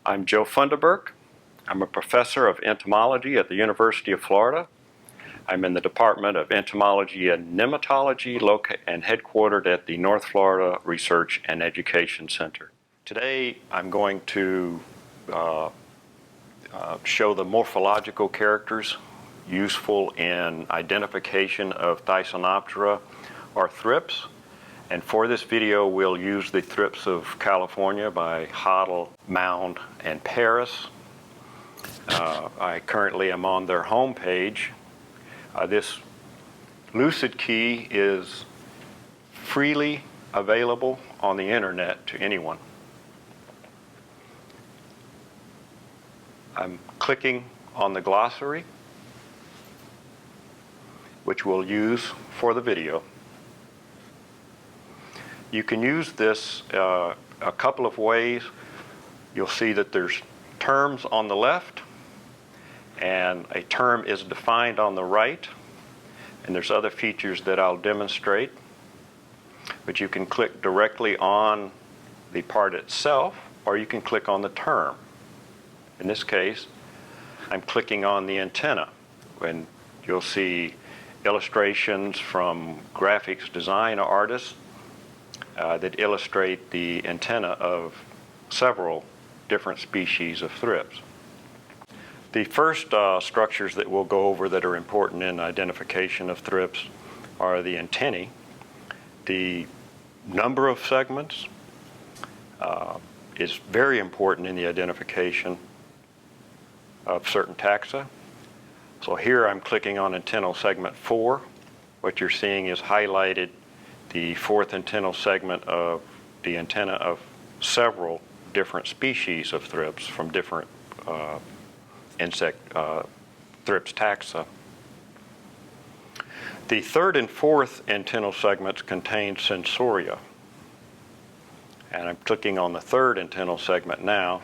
I'm Joe Funderburk. I'm a professor of entomology at the University of Florida. I'm in the Department of Entomology and Nematology and headquartered at the North Florida Research and Education Center. Today I'm going to show the morphological characters useful in identification of Thysanoptera or thrips. And for this video, we'll use the thrips of California by Hoddle, Mound, and Paris. I currently am on their home page. This lucid key is freely available on the internet to anyone. I'm clicking on the glossary, which we'll use for the video. You can use this a couple of ways. You'll see that there's terms on the left, and a term is defined on the right, and there's other features that I'll demonstrate. But you can click directly on the part itself, or you can click on the term. In this case, I'm clicking on the antenna, and you'll see illustrations from graphics design artists that illustrate the antenna of several different species of thrips. The first structures that we'll go over that are important in identification of thrips are the antennae. The number of segments is very important in the identification of certain taxa. So here I'm clicking on antennal segment 4. What you're seeing is highlighted the fourth antennal segment of the antenna of several different species of thrips from different insect thrips taxa. The third and fourth antennal segments contain sensoria. And I'm clicking on the third antennal segment now.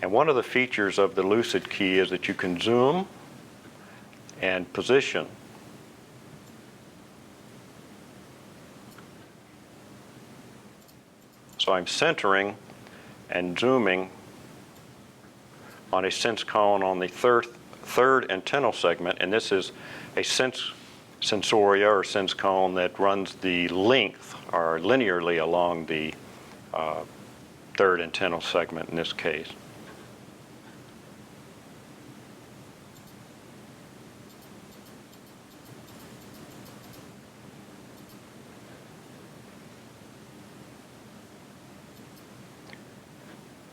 And one of the features of the lucid key is that you can zoom and position. So I'm centering and zooming on a sense cone on the third antennal segment, and this is a sensoria or sense cone that runs the length or linearly along the third antennal segment in this case.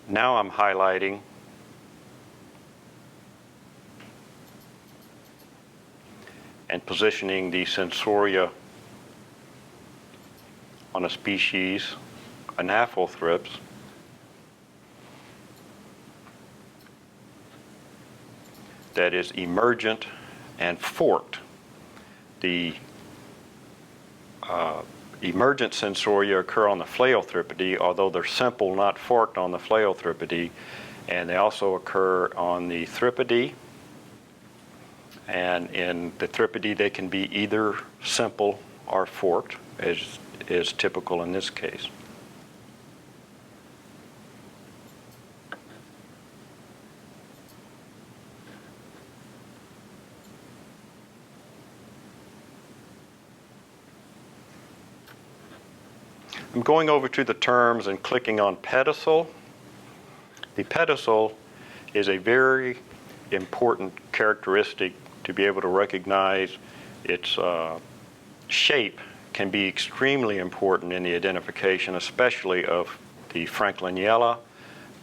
Now I'm highlighting and positioning the sensoria on a species, Anaphylthrips, that is emergent and forked. The emergent sensoria occur on the Phleothripidae, although they're simple, not forked on the Phleothripidae, and they also occur on the Thripidae. And in the Thripidae, they can be either simple or forked, as is typical in this case. I'm going over to the terms and clicking on pedicel. The pedicel is a very important characteristic to be able to recognize its shape can be extremely important in the identification, especially of the Frankliniella,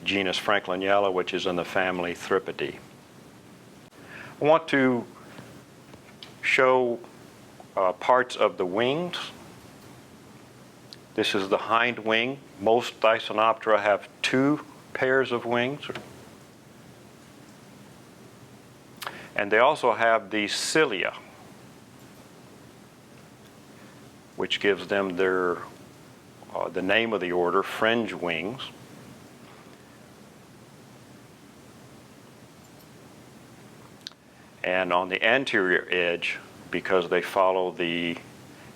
genus Frankliniella, which is in the family Thripidae. I want to show parts of the wings. This is the hind wing. Most Thysanoptera have 2 pairs of wings. And they also have the cilia, which gives them their the name of the order, fringe wings. And on the anterior edge, because they follow the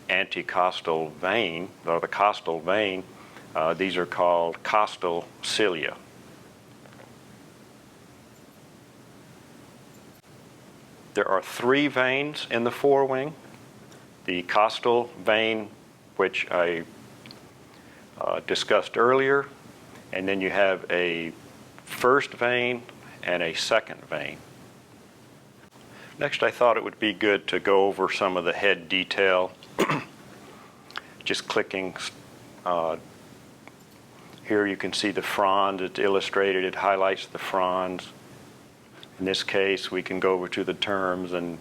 anticostal vein, or the costal vein, these are called costal cilia. There are 3 veins in the forewing. The costal vein, which I discussed earlier, and then you have a first vein and a second vein. Next, I thought it would be good to go over some of the head detail. Just clicking here, you can see the frond. It's illustrated. It highlights the fronds. In this case, we can go over to the terms and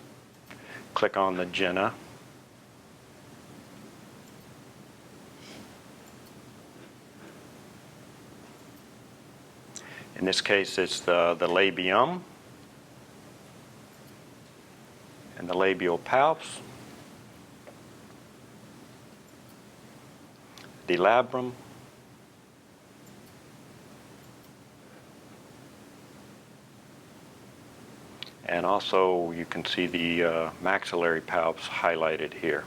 click on the genna. In this case, it's the labium and the labial palps, the labrum, and also you can see the maxillary palps highlighted here.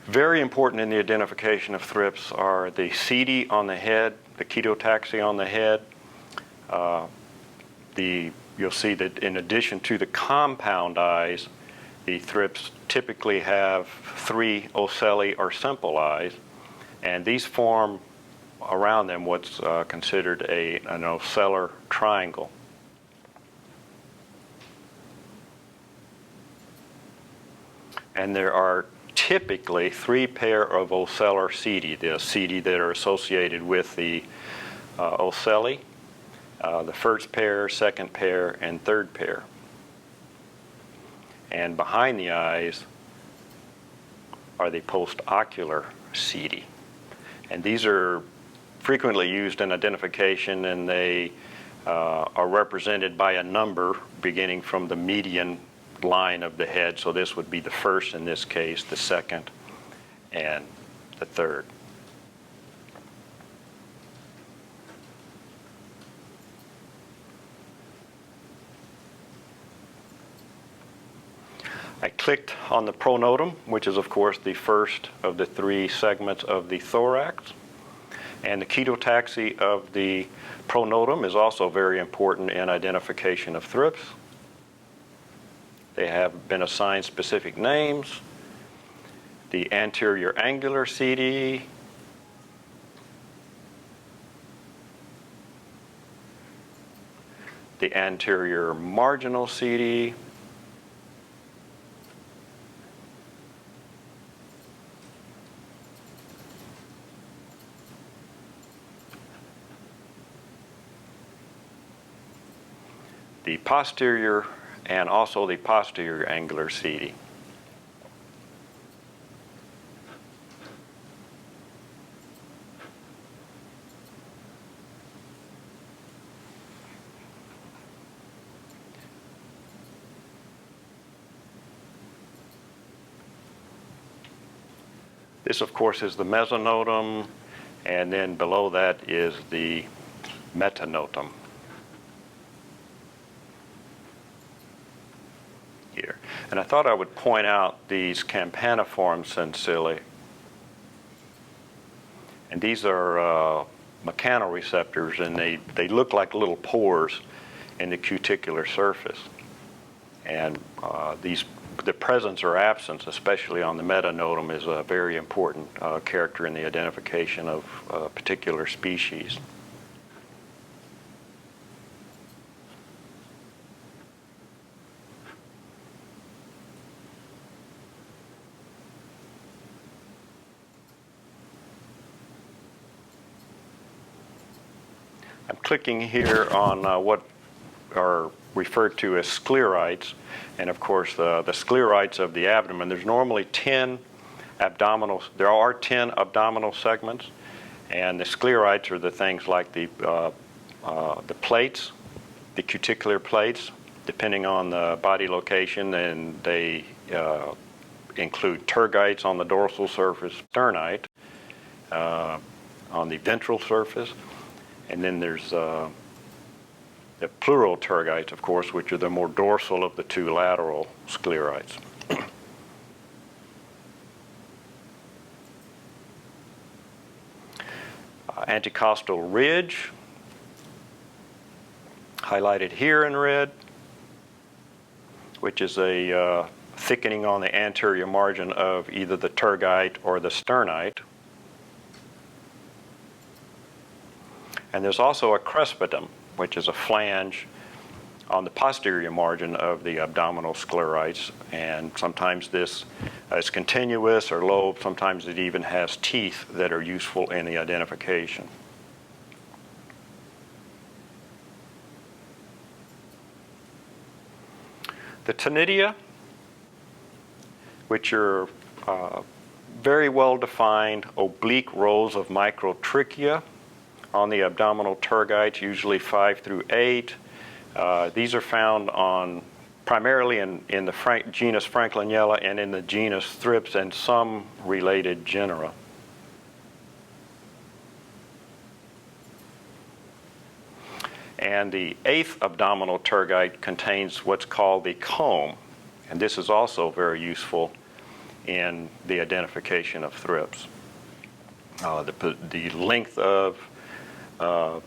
Very important in the identification of thrips are the CD on the head, the ketotaxi on the head. You'll see that in addition to the compound eyes, the thrips typically have 3 ocelli or simple eyes, and these form around them what's considered an ocellar triangle. And there are typically 3 pair of ocellar setae, the setae that are associated with the ocelli, the first pair, second pair, and third pair. And behind the eyes are the postocular setae. And these are frequently used in identification, and they are represented by a number beginning from the median line of the head. So this would be the first in this case, the second, and the third. I clicked on the pronotum, which is of course the first of the 3 segments of the thorax. And the ketotaxi of the pronotum is also very important in identification of thrips. They have been assigned specific names. The anterior angular setae, the anterior marginal setae, the posterior, and also the posterior angular setae. This, of course, is the mesonotum, and then below that is the metanotum. Here. And I thought I would point out these campaniform sensilla. And these are mechanoreceptors, and they look like little pores in the cuticular surface. And the presence or absence, especially on the metanotum, is a very important character in the identification of a particular species. I'm clicking here on what are referred to as sclerites, and of course the sclerites of the abdomen. There's normally 10 abdominal. There are 10 abdominal segments, and the sclerites are the things like the plates, the cuticular plates, depending on the body location, and they include tergites on the dorsal surface, sternite on the ventral surface. And then there's the pleural tergites, of course, which are the more dorsal of the 2 lateral sclerites. anticostal ridge, highlighted here in red, which is a thickening on the anterior margin of either the tergite or the sternite. And there's also a crespetum, which is a flange on the posterior margin of the abdominal sclerites, and sometimes this is continuous or lobe. Sometimes it even has teeth that are useful in the identification. The ctenidia, which are very well defined oblique rows of microtrichia on the abdominal tergites, usually 5 through 8. These are found on primarily in the genus Franklinella and in the genus Thrips and some related genera. And the 8th abdominal tergite contains what's called the comb, and this is also very useful in the identification of thrips. The length of the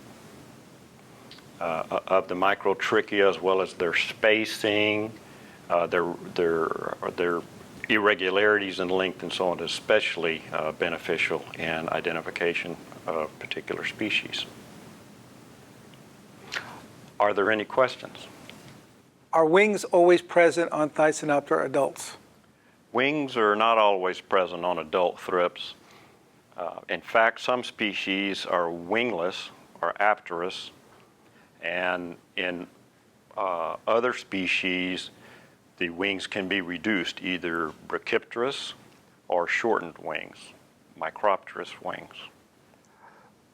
microtrichia, as well as their spacing, their irregularities in length and so on, is especially beneficial in identification of particular species. Are there any questions? Are wings always present on Thysanoptera adults? Wings are not always present on adult thrips. In fact, some species are wingless or apterous, and in other species, the wings can be reduced, either brachypterous or shortened wings, micropterous wings.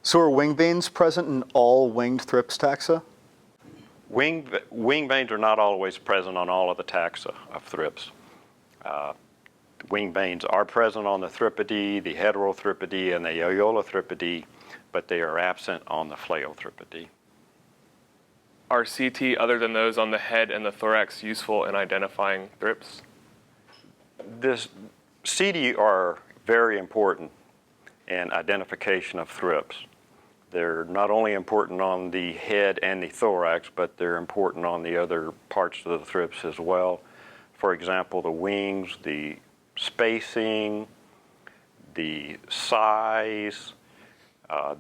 So are wing veins present in all winged Thrips taxa? Wing veins are not always present on all of the taxa of thrips. Wing veins are present on the Thripidae, the Heterothripidae, and the Aeolothripidae, but they are absent on the Phleothripidae. Are CT other than those on the head and the thorax useful in identifying thrips? This CT are very important in identification of thrips. They're not only important on the head and the thorax, but they're important on the other parts of the thrips as well. For example, the wings, the spacing, the size,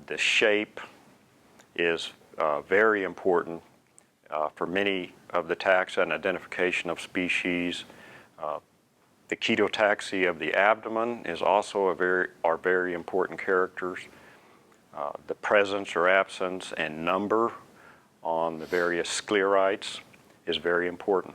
the shape is very important for many of the taxa and identification of species. The ketotaxy of the abdomen is also are very important characters. The presence or absence and number on the various sclerites is very important.